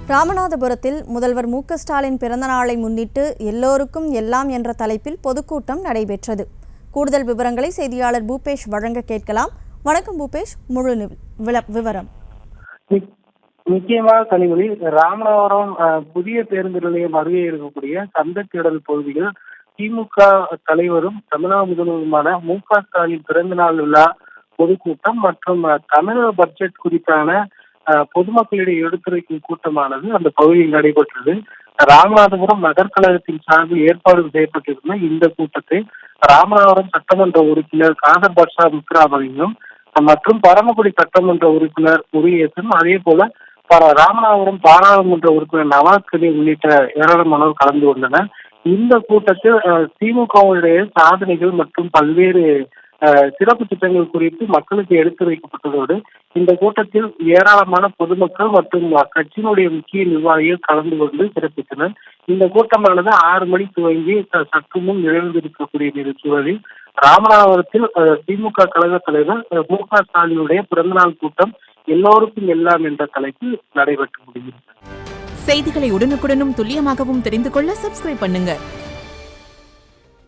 ராமநாதபுரத்தில் முதல்வர் மு.க.ஸ்டாலின் பிறந்த நாளை முன்னிட்டு எல்லோருக்கும் எல்லாம் என்ற தலைப்பில் பொதுக்கூட்டம் நடைபெற்றது. கூடுதல் விவரங்களை செய்தியாளர் பூபேஷ் வழங்க கேட்கலாம். வணக்கம் பூபேஷ், முழு விவரம். முக்கியமாக கனிமொழி, ராமநாதபுரம் புதிய பேருந்து நிலையம் அருகே இருக்கக்கூடிய சந்தத்திடல் பகுதியில் திமுக தலைவரும் தமிழக முதல்வருமான மு.க.ஸ்டாலின் பிறந்த நாள் விழா பொதுக்கூட்டம் மற்றும் தமிழக பட்ஜெட் குறித்தான பொதுமக்களிடையே எடுத்துரைக்கும் கூட்டமானது அந்த பகுதியில் நடைபெற்றது. ராமநாதபுரம் நகர்கழகத்தின் சார்பில் ஏற்பாடு செய்யப்பட்டிருந்த இந்த கூட்டத்தை ராமநாதபுரம் சட்டமன்ற உறுப்பினர் காதர் பாட்ஷா முத்துராமலிங்கம் மற்றும் பரமக்குடி சட்டமன்ற உறுப்பினர் முருகேசன், அதே போல ராமநாதபுரம் பாராளுமன்ற உறுப்பினர் நவாஸ்கனி உள்ளிட்ட ஏராளமானோர் கலந்து கொண்டனர். இந்த கூட்டத்தில் திமுகவுடைய சாதனைகள் மற்றும் பல்வேறு சிறப்பு திட்டங்கள் குறித்து மக்களுக்கு எடுத்துரைக்கப்பட்டதோடு இந்த கூட்டத்தில் ஏராளமான பொதுமக்கள் மற்றும் கட்சியினுடைய முக்கிய நிர்வாகிகள் கலந்து கொண்டு சிறப்பித்தனர். இந்த கூட்டமானது 6 மணி துவங்கி சற்று முன் நிகழ்ந்திருக்கக்கூடிய சூழலில் ராமநாதபுரத்தில் திமுக கழக தலைவர் மு.க.ஸ்டாலினுடைய பிறந்தநாள் கூட்டம் எல்லோருக்கும் எல்லாம் என்ற தலைப்பில் நடைபெற்று முடிகிறது. செய்திகளை உடனுக்குடனும் துல்லியமாகவும் தெரிந்து கொள்ள சப்ஸ்கிரைப் பண்ணுங்க.